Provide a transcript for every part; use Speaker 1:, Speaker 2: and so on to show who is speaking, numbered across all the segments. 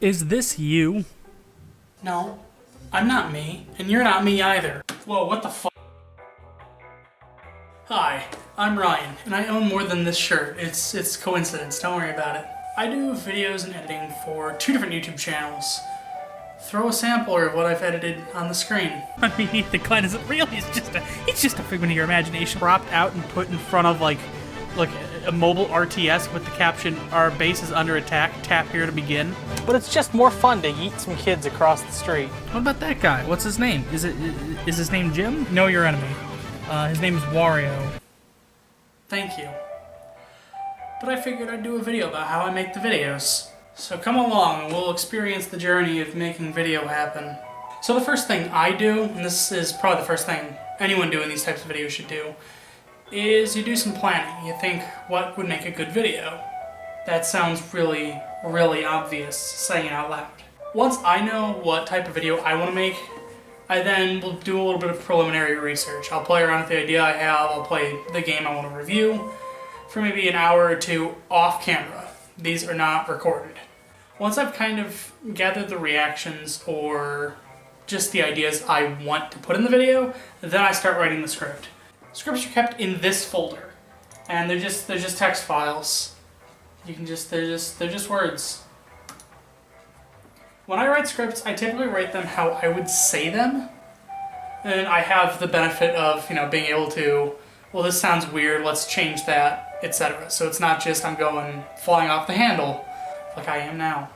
Speaker 1: Is this you?
Speaker 2: No, I'm not me, and you're not me either. Whoa, what the fuck? Hi, I'm Ryan, and I own more than this shirt. It's coincidence, don't worry about it. I do videos and editing for 2 different YouTube channels. Throw a sampler of what I've edited on the screen.
Speaker 1: Underneath the Glenn isn't real, he's just a figment of your imagination. Cropped out and put in front of like a mobile RTS with the caption, "Our base is under attack, tap here to begin."
Speaker 3: But it's just more fun to yeet some kids across the street.
Speaker 1: What about that guy? What's his name? Is his name Jim? Know your enemy. His name is Wario.
Speaker 2: Thank you. But I figured I'd do a video about how I make the videos. So come along and we'll experience the journey of making video happen. So the first thing I do, and this is probably the first thing anyone doing these types of videos should do, is you do some planning. You think, what would make a good video? That sounds really, really obvious saying it out loud. Once I know what type of video I want to make, I then will do a little bit of preliminary research. I'll play around with the idea I have, I'll play the game I want to review for maybe an hour or two off camera. These are not recorded. Once I've kind of gathered the reactions or just the ideas I want to put in the video, then I start writing the script. Scripts are kept in this folder, and they're just text files. They're just words. When I write scripts, I typically write them how I would say them, and I have the benefit of, being able to, well, this sounds weird, let's change that, etc. So it's not just I'm going flying off the handle like I am now.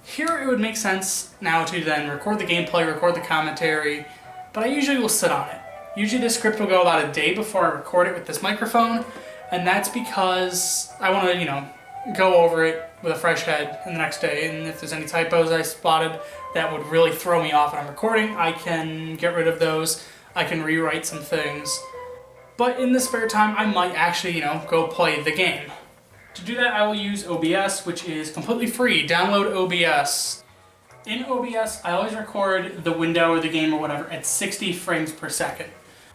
Speaker 2: Here it would make sense now to then record the gameplay, record the commentary, but I usually will sit on it. Usually this script will go about a day before I record it with this microphone, and that's because I want to, go over it with a fresh head in the next day, and if there's any typos I spotted that would really throw me off when I'm recording, I can get rid of those. I can rewrite some things. But in the spare time, I might actually, go play the game. To do that, I will use OBS, which is completely free. Download OBS. In OBS, I always record the window or the game or whatever at 60 frames per second.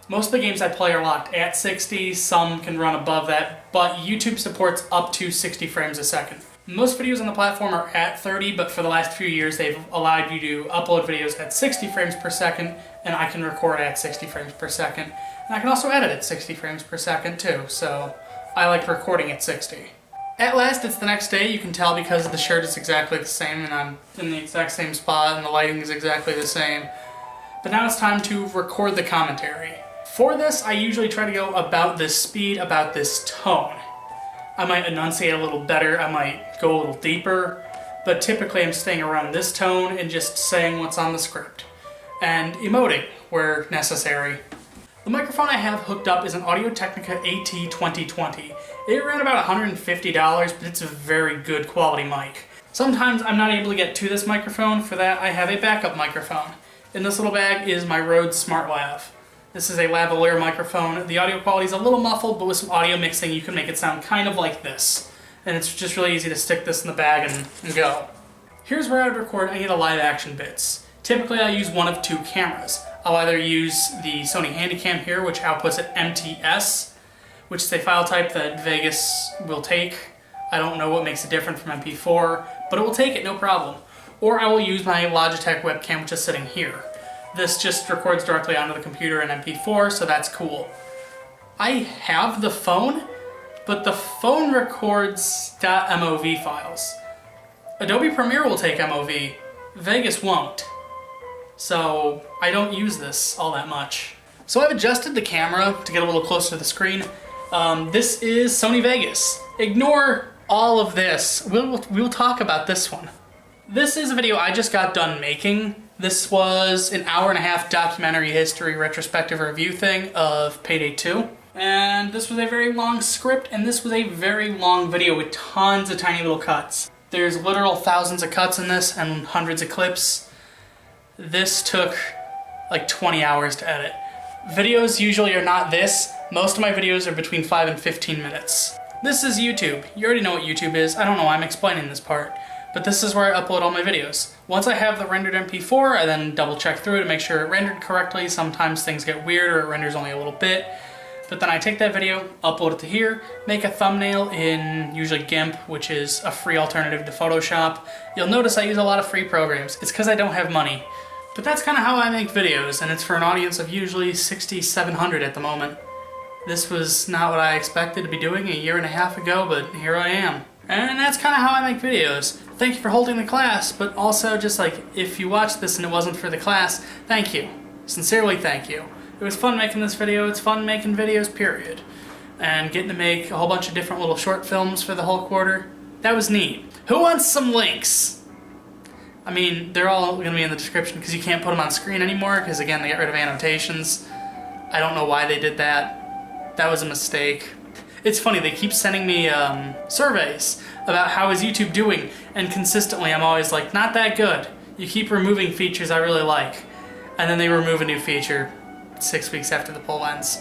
Speaker 2: Most of the games I play are locked at 60, some can run above that, but YouTube supports up to 60 frames a second. Most videos on the platform are at 30, but for the last few years they've allowed you to upload videos at 60 frames per second, and I can record at 60 frames per second. And I can also edit at 60 frames per second too, so I like recording at 60. At last, it's the next day. You can tell because the shirt is exactly the same, and I'm in the exact same spot, and the lighting is exactly the same. But now it's time to record the commentary. For this, I usually try to go about this speed, about this tone. I might enunciate a little better, I might go a little deeper, but typically I'm staying around this tone and just saying what's on the script. And emoting where necessary. The microphone I have hooked up is an Audio-Technica AT2020. It ran about $150, but it's a very good quality mic. Sometimes I'm not able to get to this microphone. For that, I have a backup microphone. In this little bag is my Rode SmartLav. This is a lavalier microphone. The audio quality is a little muffled, but with some audio mixing, you can make it sound kind of like this. And it's just really easy to stick this in the bag and go. Here's where I would record any of the live action bits. Typically, I use one of 2 cameras. I'll either use the Sony Handycam here, which outputs at MTS, which is a file type that Vegas will take. I don't know what makes it different from MP4, but it will take it, no problem. Or I will use my Logitech webcam, which is sitting here. This just records directly onto the computer in MP4, so that's cool. I have the phone, but the phone records .mov files. Adobe Premiere will take MOV, Vegas won't. So I don't use this all that much. So I've adjusted the camera to get a little closer to the screen. This is Sony Vegas. Ignore all of this. We'll talk about this one. This is a video I just got done making. This was an hour-and-a-half documentary history retrospective review thing of Payday 2. And this was a very long script, and this was a very long video with tons of tiny little cuts. There's literal thousands of cuts in this and hundreds of clips. This took like 20 hours to edit. Videos usually are not this. Most of my videos are between 5 and 15 minutes. This is YouTube. You already know what YouTube is. I don't know why I'm explaining this part. But this is where I upload all my videos. Once I have the rendered MP4, I then double check through to make sure it rendered correctly. Sometimes things get weird or it renders only a little bit. But then I take that video, upload it to here, make a thumbnail in usually GIMP, which is a free alternative to Photoshop. You'll notice I use a lot of free programs. It's because I don't have money. But that's kind of how I make videos, and it's for an audience of usually 6,700 at the moment. This was not what I expected to be doing a year and a half ago, but here I am. And that's kind of how I make videos. Thank you for holding the class, but also just like, if you watched this and it wasn't for the class, thank you. Sincerely thank you. It was fun making this video, it's fun making videos, period. And getting to make a whole bunch of different little short films for the whole quarter, that was neat. Who wants some links? I mean, they're all gonna be in the description because you can't put them on screen anymore because again, they got rid of annotations. I don't know why they did that. That was a mistake. It's funny, they keep sending me surveys about how is YouTube doing, and consistently I'm always like, not that good. You keep removing features I really like. And then they remove a new feature 6 weeks after the poll ends.